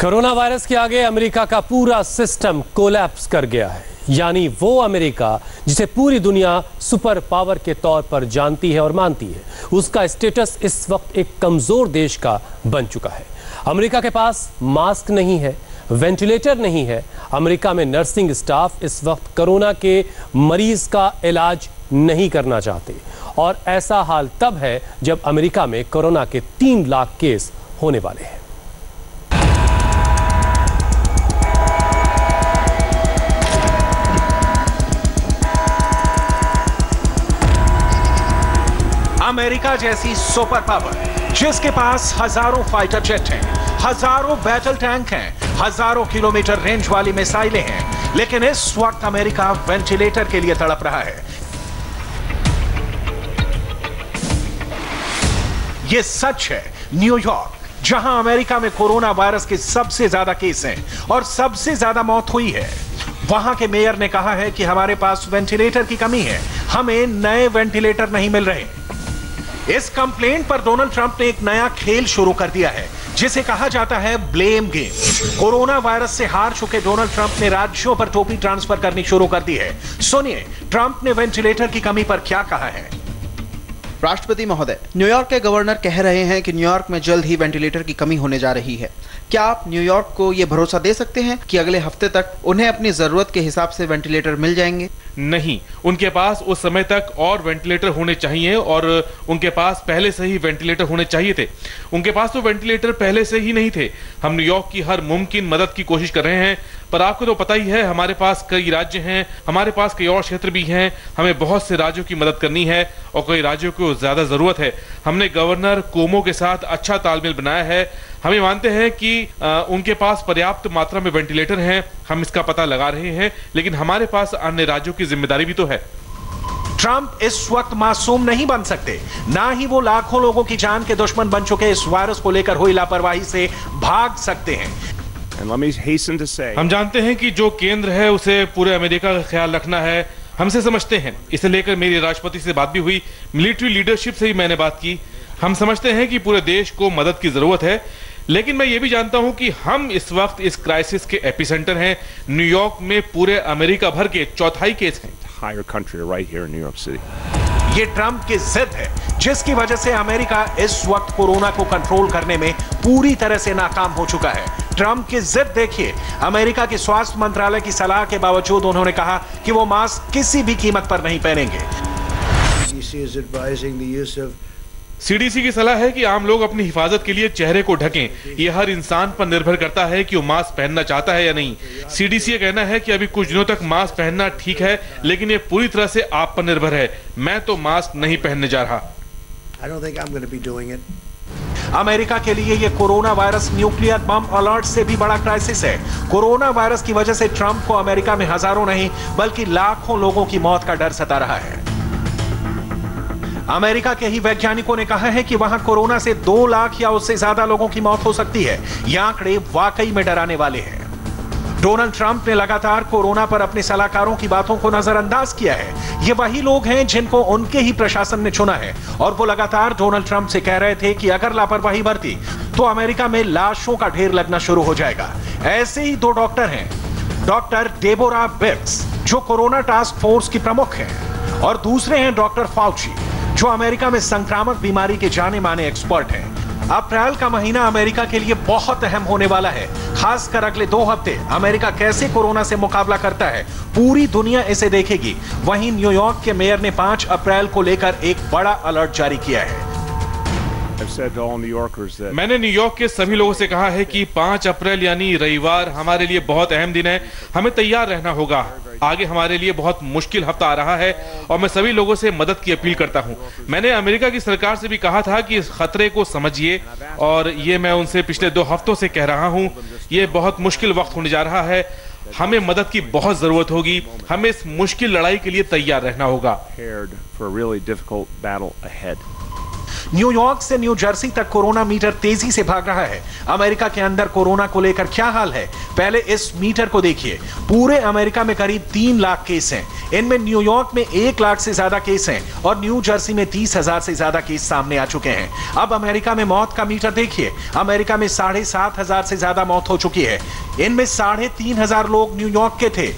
Corona virus के आगे America का पूरा सिस्टम कोलैप्स कर गया है। यानी वो अमेरिका जिसे पूरी दुनिया सुपर पावर के तौर पर जानती है और मानती है, उसका स्टेटस इस वक्त एक कमजोर देश का बन चुका है। अमेरिका के पास मास्क नहीं है, वेंटिलेटर नहीं है। अमेरिका में नर्सिंग स्टाफ इस वक्त कोरोना के मरीज का इलाज नहीं करना चाहते, और ऐसा हाल तब है जब अमेरिका में कोरोना के 3 लाख केस होने वाले हैं। अमेरिका जैसी सुपर पावर, जिसके पास हजारों फाइटर जेट हैं, हजारों बैटल टैंक हैं, हजारों किलोमीटर रेंज वाली मिसाइलें हैं, लेकिन इस वक्त अमेरिका वेंटिलेटर के लिए तड़प रहा है। यह सच है। न्यूयॉर्क, जहां अमेरिका में कोरोना वायरस के सबसे ज्यादा केस हैं और सबसे ज्यादा मौत हुई है, वहां के मेयर ने कहा है कि हमारे पास वेंटिलेटर की कमी है, हमें नए वेंटिलेटर नहीं मिल रहे। इस कंप्लेंट पर डोनाल्ड ट्रंप ने एक नया खेल शुरू कर दिया है, जिसे कहा जाता है ब्लेम गेम। कोरोना वायरस से हार चुके डोनाल्ड ट्रंप ने राज्यों पर टोपी ट्रांसफर करनी शुरू कर दी है। सुनिए ट्रंप ने वेंटिलेटर की कमी पर क्या कहा है। राष्ट्रपति महोदय, न्यूयॉर्क के गवर्नर कह रहे हैं कि न्यूयॉर्क में जल्द ही वेंटिलेटर की कमी होने जा रही है। क्या आप न्यूयॉर्क को यह भरोसा दे सकते हैं कि अगले हफ्ते तक उन्हें अपनी जरूरत के हिसाब से वेंटिलेटर मिल जाएंगे? नहीं, उनके पास उस समय तक और वेंटिलेटर होने चाहिए, और उनके पास पहले से ही वेंटिलेटर होने चाहिए थे। उनके पास तो वेंटिलेटर पहले से ही नहीं थे। हम न्यूयॉर्क की हर मुमकिन मदद की कोशिश कर रहे हैं, पर आपको तो पता ही है हमारे पास कई राज्य हैं, हमारे पास कई और क्षेत्र भी हैं। हमें बहुत से राज्यों की मदद करनी है और कई राज्यों को ज्यादा जरूरत है। हमने गवर्नर कोमो के साथ अच्छा तालमेल बनाया है। हमें मानते हैं कि उनके पास पर्याप्त मात्रा में वेंटिलेटर हैं, हम इसका पता लगा रहे हैं, लेकिन हमारे पास अन्य राज्यों की जिम्मेदारी भी तो है। ट्रंप इस वक्त मासूम नहीं बन सकते, ना ही वो लाखों लोगों की जान के दुश्मन बन चुके इस वायरस को लेकर हुई लापरवाही से भाग सकते हैं। हम जानते हैं कि जो केंद्र है उसे पूरे अमेरिका का ख्याल रखना है, हमसे समझते हैं। इसे लेकर मेरी राष्ट्रपति से बात भी हुई, मिलिट्री लीडरशिप से ही मैंने बात की। हम समझते हैं कि पूरे देश को मदद की जरूरत है, लेकिन मैं ये भी जानता हूं कि हम इस वक्त इस क्राइसिस के एपिसेंटर हैं। न्यूयॉर्क में पूरे अमेरिका भर के 1/4 केस हैं। ये ट्रंप की जिद है, जिसकी वजह से अमेरिका इस वक्त कोरोना को कंट्रोल करने में पूरी तरह से नाकाम हो चुका है। ट्रंप की जिद देखिए। अमेरिका के स्वास्थ्य मंत्रालय की सलाह के बावजूद उन्होंने कहा कि वो मास्क किसी भी कीमत पर नहीं पहनेंगे। सीडीसी की सलाह है कि आम लोग अपनी हिफाजत के लिए चेहरे को ढकें। यह हर इंसान पर निर्भर करता है कि वो मास्क पहनना चाहता है या नहीं। सीडीसी का कहना है कि अभी कुछ दिनों तक मास्क पहनना ठीक है, लेकिन ये पूरी तरह से आप पर निर्भर है। मैं तो मास्क नहीं पहनने जा रहा। अमेरिका के लिए यह corona virus nuclear bomb alert से भी बड़ा क्राइसिस है। कोरोना वायरस की वजह से ट्रंप को अमेरिका में हजारों नहीं बल्कि लाखों लोगों की मौत का डर सता रहा है। अमेरिका के ही वैज्ञानिकों ने कहा है कि वहां कोरोना से 2 लाख या उससे ज्यादा लोगों की मौत हो सकती है। ये आंकड़े वाकई में डराने वाले हैं। डोनाल्ड ट्रंप ने लगातार कोरोना पर अपने सलाहकारों की बातों को नजरअंदाज किया है। ये वही लोग हैं जिनको उनके ही प्रशासन ने चुना है, और वो लगातार डोनाल्ड ट्रंप से कह रहे थे कि अगर लापरवाही बरती तो अमेरिका में लाशों का ढेर लगना शुरू हो जाएगा। ऐसे ही 2 डॉक्टर हैं, डॉक्टर डेबोरा बिग्स जो कोरोना टास्क फोर्स की प्रमुख हैं, और दूसरे हैं डॉक्टर फाउची जो अमेरिका में संक्रामक बीमारी के जाने माने एक्सपर्ट हैं। अप्रैल का महीना अमेरिका के लिए बहुत अहम होने वाला है, खासकर अगले 2 हफ्ते अमेरिका कैसे कोरोना से मुकाबला करता है, पूरी दुनिया इसे देखेगी। वहीं न्यूयॉर्क के मेयर ने 5 अप्रैल को लेकर एक बड़ा अलर्ट जारी किया है। मैंने न्यूयॉर्क के सभी लोगों से कहा है कि 5 अप्रैल यानी रविवार हमारे लिए बहुत अहम दिन है। हमें तैयार रहना होगा। आगे हमारे लिए बहुत मुश्किल हफ्ता आ रहा है, और मैं सभी लोगों से मदद की अपील करता हूं। मैंने अमेरिका की सरकार से भी कहा था कि इस खतरे को समझिए, और ये मैं उनसे पिछले 2 हफ्तों से कह रहा हूं। ये बहुत मुश्किल वक्त होने जा रहा है, हमें मदद की बहुत जरूरत होगी। हमें इस मुश्किल लड़ाई के लिए तैयार रहना होगा। न्यूयॉर्क से न्यू जर्सी तक कोरोना मीटर तेजी से भाग रहा है। अमेरिका के अंदर कोरोना को लेकर क्या हाल है, पहले इस मीटर को देखिए। पूरे अमेरिका में करीब 3 लाख केस हैं। इनमें न्यूयॉर्क में 1 लाख से ज्यादा केस हैं और न्यू जर्सी में 30,000 से ज्यादा केस सामने आ चुके हैं। अब अमेरिका में मौत का मीटर देखिए। अमेरिका में 7,500 से ज्यादा मौत हो चुकी है। इनमें 3,500 लोग न्यूयॉर्क के थे।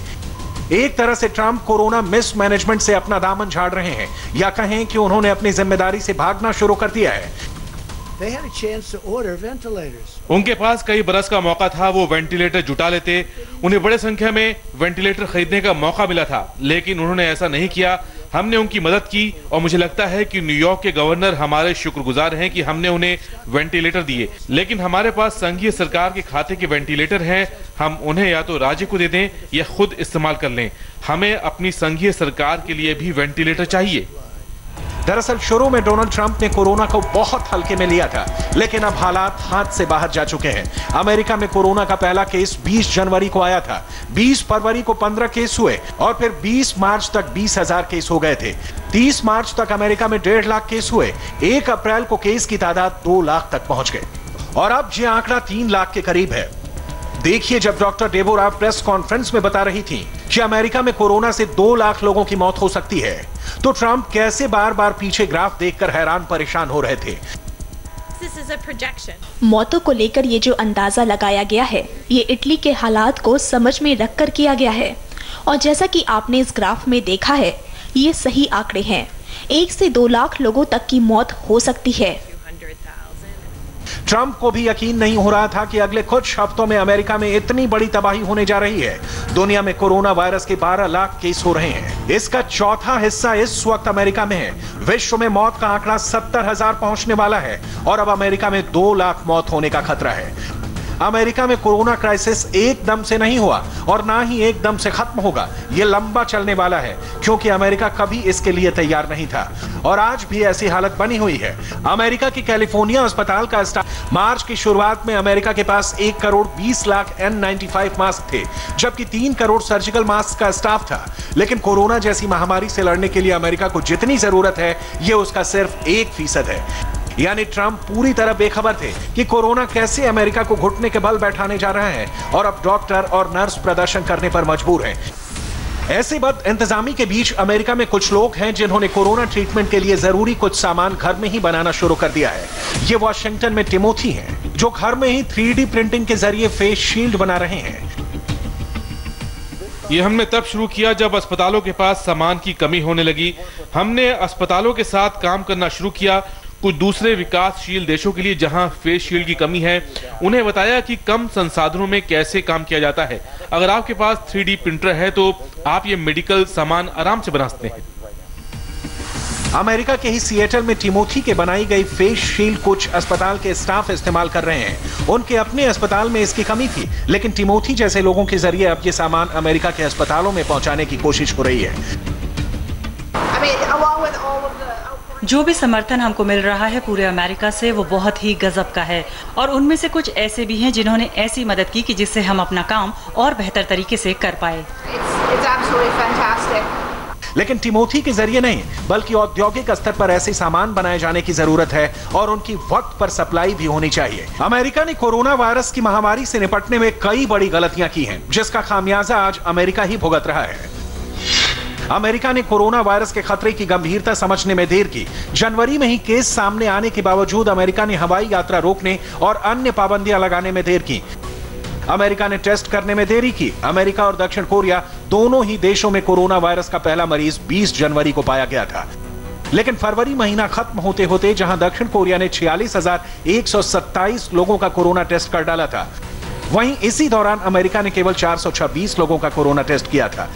एक तरह से ट्रंप कोरोना मिसमैनेजमेंट से अपना दामन झाड़ रहे हैं, या कहें कि उन्होंने अपनी जिम्मेदारी से भागना शुरू कर दिया है। उनके पास कई बरस का मौका था, वो वेंटिलेटर जुटा लेते, उन्हें बड़े संख्या में वेंटिलेटर खरीदने का मौका मिला था, लेकिन उन्होंने ऐसा नहीं किया। हमने उनकी मदद की और मुझे लगता है कि न्यूयॉर्क के गवर्नर हमारे शुक्रगुजार हैं कि हमने उन्हें वेंटिलेटर दिए। लेकिन हमारे पास संघीय सरकार के खाते के वेंटिलेटर हैं, हम उन्हें या तो राज्य को दे दें या खुद इस्तेमाल कर लें। हमें अपनी संघीय सरकार के लिए भी वेंटिलेटर चाहिए। दरअसल शुरू में डोनाल्ड ट्रंप ने कोरोना को बहुत हल्के में लिया था, लेकिन अब हालात हाथ से बाहर जा चुके हैं। अमेरिका में कोरोना का पहला केस 20 जनवरी को आया था, 20 फरवरी को 15 केस हुए और फिर 20 मार्च तक 20,000 केस हो गए थे। 30 मार्च तक अमेरिका में 1.5 लाख केस हुए। 1 अप्रैल को केस की तादाद 2 लाख तक पहुंच गए और अब ये आंकड़ा 3 लाख के करीब है। देखिए, जब डॉक्टर डेबोरा प्रेस कॉन्फ्रेंस में बता रही थी कि अमेरिका में कोरोना से 2 लाख लोगों की मौत हो सकती है, तो ट्रंप कैसे बार बार पीछे ग्राफ देखकर हैरान परेशान हो रहे थे। मौतों को लेकर ये जो अंदाजा लगाया गया है, ये इटली के हालात को समझ में रखकर किया गया है और जैसा कि आपने इस ग्राफ में देखा है, ये सही आंकड़े हैं। 1 से 2 लाख लोगों तक की मौत हो सकती है। ट्रंप को भी यकीन नहीं हो रहा था कि अगले कुछ हफ्तों में अमेरिका में इतनी बड़ी तबाही होने जा रही है। दुनिया में कोरोना वायरस के 12 लाख केस हो रहे हैं। इसका चौथा हिस्सा इस वक्त अमेरिका में है। विश्व में मौत का आंकड़ा 70,000 पहुंचने वाला है और अब अमेरिका में 2 लाख मौत होने का खतरा है। अमेरिका में कोरोना क्राइसिस एकदम से नहीं हुआ और ना ही एकदम से खत्म होगा। यह लंबा चलने वाला है क्योंकि अमेरिका कभी इसके लिए तैयार नहीं था और आज भी ऐसी हालत बनी हुई है। अमेरिका की कैलिफोर्निया अस्पताल का स्टाफ मार्च की शुरुआत में अमेरिका के पास 1 करोड़ 20 लाख N95 मास्क थे, जबकि 3 करोड़ सर्जिकल मास्क का स्टाफ था। लेकिन कोरोना जैसी महामारी से लड़ने के लिए अमेरिका को जितनी जरूरत है, यह उसका सिर्फ 1% है। यानी ट्रंप पूरी तरह बेखबर थे कि कोरोना कैसे अमेरिका को घुटने के बल बैठाने जा रहा है और अब डॉक्टर और नर्स प्रदर्शन करने पर मजबूर हैं। ऐसे बद इंतजामी के बीच अमेरिका में कुछ लोग हैं जिन्होंने कोरोना ट्रीटमेंट के लिए जरूरी कुछ सामान घर में ही बनाना शुरू कर दिया है। ये वॉशिंगटन में टिमोथी हैं, जो घर में ही 3D प्रिंटिंग के जरिए फेस शील्ड बना रहे हैं। ये हमने तब शुरू किया जब अस्पतालों के पास सामान की कमी होने लगी। हमने अस्पतालों के साथ काम करना शुरू किया। कुछ दूसरे विकासशील देशों के लिए जहां फेस शील्ड की कमी है, उन्हें बताया कि कम संसाधनों में कैसे काम किया जाता है। अगर आपके पास 3D प्रिंटर है तो आप ये मेडिकल सामान आराम से बना सकते हैं। अमेरिका के ही सिएटल में टिमोथी के बनाई गई फेस शील्ड कुछ अस्पताल के स्टाफ इस्तेमाल कर रहे हैं। उनके अपने अस्पताल में इसकी कमी थी, लेकिन टिमोथी जैसे लोगों के जरिए अब ये सामान अमेरिका के अस्पतालों में पहुंचाने की कोशिश हो रही है। जो भी समर्थन हमको मिल रहा है पूरे अमेरिका से, वो बहुत ही गजब का है और उनमें से कुछ ऐसे भी हैं जिन्होंने ऐसी मदद की कि जिससे हम अपना काम और बेहतर तरीके से कर पाए। लेकिन टिमोथी के जरिए नहीं, बल्कि औद्योगिक स्तर पर ऐसे सामान बनाए जाने की जरूरत है और उनकी वक्त पर सप्लाई भी होनी चाहिए। अमेरिका ने कोरोना वायरस की महामारी से निपटने में कई बड़ी गलतियां की हैं, जिसका खामियाजा आज अमेरिका ही भुगत रहा है। अमेरिका ने कोरोना वायरस के खतरे की गंभीरता समझने में देर की। जनवरी में ही केस सामने आने के बावजूद अमेरिका ने हवाई यात्रा रोकने और अन्य पाबंदियां लगाने में देर की। अमेरिका ने टेस्ट करने में देरी की। अमेरिका और दक्षिण कोरिया दोनों ही देशों में कोरोना वायरस का पहला मरीज 20 जनवरी को पाया गया था। लेकिन फरवरी महीना खत्म होते होते जहां दक्षिण कोरिया ने 46,127 लोगों का कोरोना टेस्ट कर डाला था, वहीं इसी दौरान अमेरिका ने केवल 426 लोगों का कोरोना टेस्ट किया था।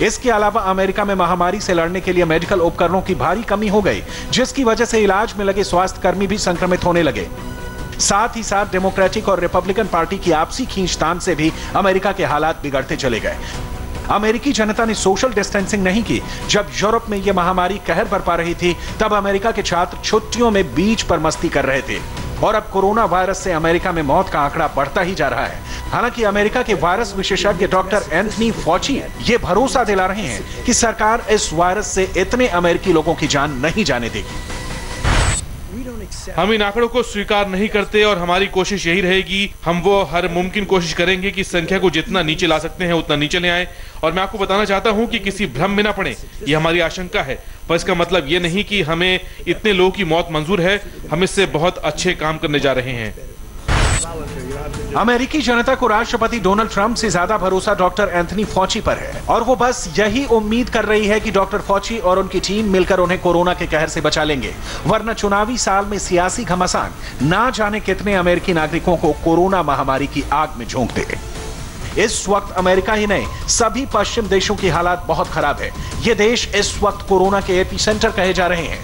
इसके अलावा अमेरिका में महामारी से लड़ने के लिए मेडिकल उपकरणों की भारी कमी हो गई, जिसकी वजह से इलाज में लगे स्वास्थ्य कर्मी भी संक्रमित होने लगे। साथ ही साथ डेमोक्रेटिक और रिपब्लिकन पार्टी की आपसी खींचतान से भी अमेरिका के हालात बिगड़ते चले गए। अमेरिकी जनता ने सोशल डिस्टेंसिंग नहीं की। जब यूरोप में यह महामारी कहर बरपा रही थी, तब अमेरिका के छात्र छुट्टियों में बीच पर मस्ती कर रहे थे और अब कोरोना वायरस से अमेरिका में मौत का आंकड़ा बढ़ता ही जा रहा है। हालांकि अमेरिका के वायरस विशेषज्ञ डॉक्टर एंथनी फॉची ये भरोसा दिला रहे हैं कि सरकार इस वायरस से इतने अमेरिकी लोगों की जान नहीं जाने देगी। हम इन आंकड़ों को स्वीकार नहीं करते और हमारी कोशिश यही रहेगी, हम वो हर मुमकिन कोशिश करेंगे कि संख्या को जितना नीचे ला सकते हैं उतना नीचे ले आए। और मैं आपको बताना चाहता हूं कि किसी भ्रम में ना पड़े, ये हमारी आशंका है, पर इसका मतलब ये नहीं कि हमें इतने लोगों की मौत मंजूर है। हम इससे बहुत अच्छे काम करने जा रहे हैं। अमेरिकी जनता को राष्ट्रपति डोनाल्ड ट्रंप से ज्यादा भरोसा डॉक्टर एंथनी फॉची पर है और वो बस यही उम्मीद कर रही है कि डॉक्टर फॉची और उनकी टीम मिलकर उन्हें कोरोना के कहर से बचा लेंगे, वरना चुनावी साल में सियासी घमासान ना जाने कितने अमेरिकी नागरिकों को कोरोना महामारी की आग में झोंक दे। इस वक्त अमेरिका ही नहीं, सभी पश्चिम देशों की हालात बहुत खराब है। ये देश इस वक्त कोरोना के एपिसेंटर कहे जा रहे हैं।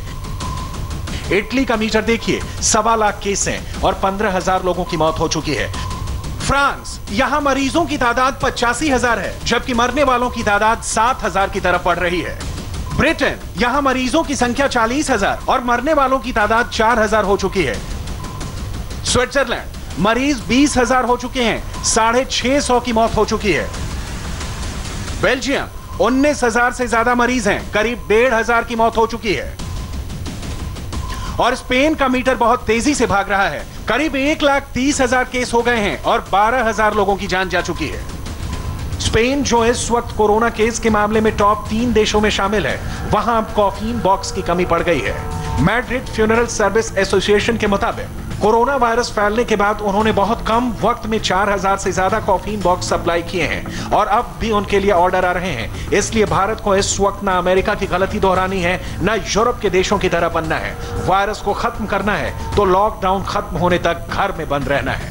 इटली का मीटर देखिए, 1.25 लाख केस हैं और 15,000 लोगों की मौत हो चुकी है। फ्रांस, यहां मरीजों की तादाद 85,000 है, जबकि मरने वालों की तादाद 7,000 की तरफ बढ़ रही है। ब्रिटेन, यहां मरीजों की संख्या 40,000 और मरने वालों की तादाद 4,000 हो चुकी है। स्विट्जरलैंड, मरीज 20,000 हो चुके हैं, 650 की मौत हो चुकी है। बेल्जियम, 19,000 से ज्यादा मरीज हैं, करीब 1,500 की मौत हो चुकी है। और स्पेन का मीटर बहुत तेजी से भाग रहा है, करीब 1,30,000 केस हो गए हैं और 12,000 लोगों की जान जा चुकी है। स्पेन, जो इस वक्त कोरोना केस के मामले में टॉप 3 देशों में शामिल है, वहां अब कॉफीन बॉक्स की कमी पड़ गई है। मैड्रिड फ्यूनरल सर्विस एसोसिएशन के मुताबिक कोरोना वायरस फैलने के बाद उन्होंने बहुत कम वक्त में 4,000 से ज्यादा कॉफीन बॉक्स सप्लाई किए हैं और अब भी उनके लिए ऑर्डर आ रहे हैं। इसलिए भारत को इस वक्त ना अमेरिका की गलती दोहरानी है, ना यूरोप के देशों की तरह बनना है। वायरस को खत्म करना है तो लॉकडाउन खत्म होने तक घर में बंद रहना है।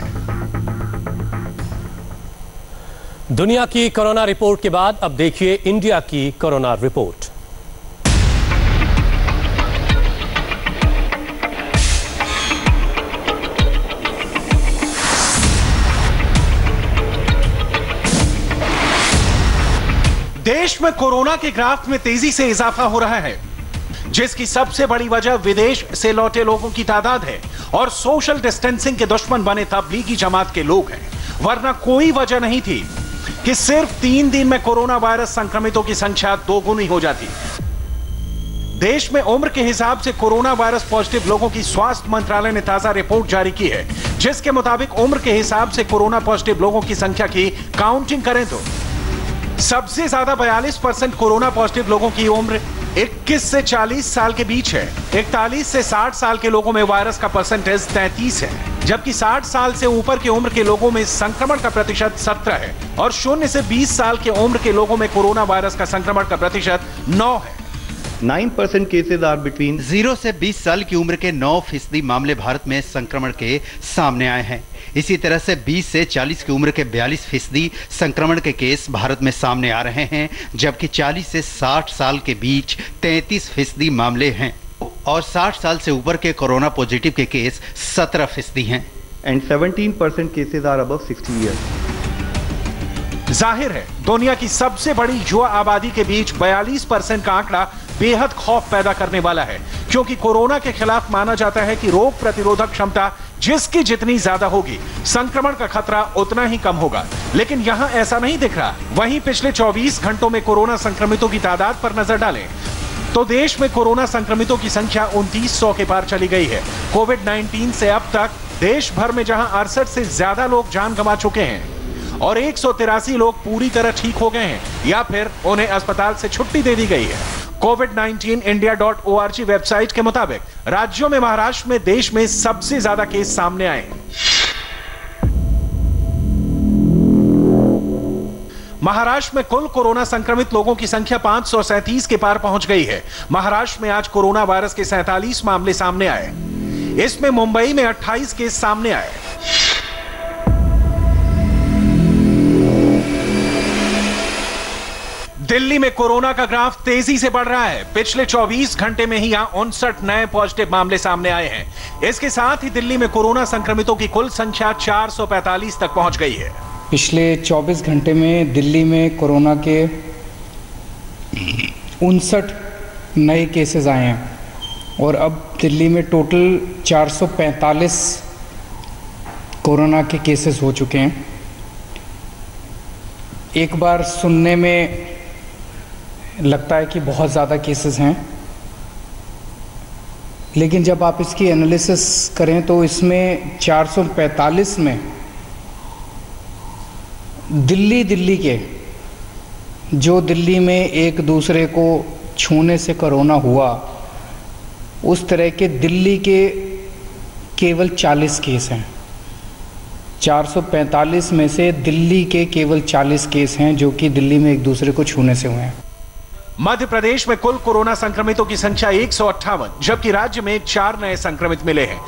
दुनिया की कोरोना रिपोर्ट के बाद अब देखिए इंडिया की कोरोना रिपोर्ट। देश में कोरोना के ग्राफ में तेजी से इजाफा हो रहा है, जिसकी सबसे बड़ी वजह विदेश से लौटे लोगों की तादाद है और सोशल डिस्टेंसिंग के दुश्मन बने तबलीगी जमात के लोग हैं। वरना कोई वजह नहीं थी कि सिर्फ 3 दिन में कोरोना वायरस संक्रमितों की संख्या 2 गुनी हो जाती। देश में उम्र के हिसाब से कोरोना वायरस पॉजिटिव लोगों की स्वास्थ्य मंत्रालय ने ताजा रिपोर्ट जारी की है, जिसके मुताबिक उम्र के हिसाब से कोरोना पॉजिटिव लोगों की संख्या की काउंटिंग करें तो सबसे ज्यादा 42% कोरोना पॉजिटिव लोगों की उम्र 21 से 40 साल के बीच है। 41 से 60 साल के लोगों में वायरस का परसेंटेज 33 है, जबकि 60 साल से ऊपर की उम्र के लोगों में संक्रमण का प्रतिशत 17 है और 0 से 20 साल की उम्र के लोगों में कोरोना वायरस का संक्रमण का प्रतिशत 9 है। 9% केसेज आर बिटवीन 0 से 20 साल की उम्र के 9% मामले भारत में संक्रमण के सामने आए हैं। इसी तरह से 20 से 40 की उम्र के 42% संक्रमण के केस भारत में सामने आ रहे हैं, जबकि 40 से 60 साल के बीच 33% मामले हैं और 60 साल से ऊपर के कोरोना पॉजिटिव के केस 17% हैं। And 17% cases are above 60 years. जाहिर है दुनिया की सबसे बड़ी युवा आबादी के बीच 42% का आंकड़ा बेहद खौफ पैदा करने वाला है, क्योंकि कोरोना के खिलाफ माना जाता है कि रोग प्रतिरोधक क्षमता जिसकी जितनी ज्यादा होगी, संक्रमण का खतरा उतना ही कम होगा। लेकिन यहां ऐसा नहीं दिख रहा। वहीं पिछले 24 घंटों में कोरोना संक्रमितों की तादाद पर नजर डालें तो देश में कोरोना संक्रमितों की संख्या 2900 के पार चली गई है। कोविड-19 से अब तक देश भर में जहां 68 से ज्यादा लोग जान गंवा चुके हैं और 183 लोग पूरी तरह ठीक हो गए हैं या फिर उन्हें अस्पताल से छुट्टी दे दी गई है। covid19india.org वेबसाइट के मुताबिक राज्यों में महाराष्ट्र में देश में सबसे ज्यादा केस सामने आए हैं। महाराष्ट्र में कुल कोरोना संक्रमित लोगों की संख्या 537 के पार पहुंच गई है। महाराष्ट्र में आज कोरोना वायरस के 47 मामले सामने आए। इसमें मुंबई में 28 केस सामने आए। दिल्ली में कोरोना का ग्राफ तेजी से बढ़ रहा है। पिछले 24 घंटे में ही यहां 59 नए पॉजिटिव मामले सामने आए हैं। इसके साथ ही दिल्ली में कोरोना संक्रमितों की कुल संख्या 445 तक पहुंच गई है। पिछले 24 घंटे में दिल्ली में कोरोना के 59 नए केसेस आए हैं और अब दिल्ली में टोटल 445 कोरोना के केसेस हो चुके हैं। एक बार सुनने में लगता है कि बहुत ज़्यादा केसेस हैं, लेकिन जब आप इसकी एनालिसिस करें तो इसमें 445 में दिल्ली के, जो दिल्ली में एक दूसरे को छूने से कोरोना हुआ, उस तरह के दिल्ली के केवल 40 केस हैं। 445 में से दिल्ली के केवल 40 केस हैं जो कि दिल्ली में एक दूसरे को छूने से हुए हैं। मध्य प्रदेश में कुल कोरोना संक्रमितों की संख्या 158, जबकि राज्य में 4 नए संक्रमित मिले हैं।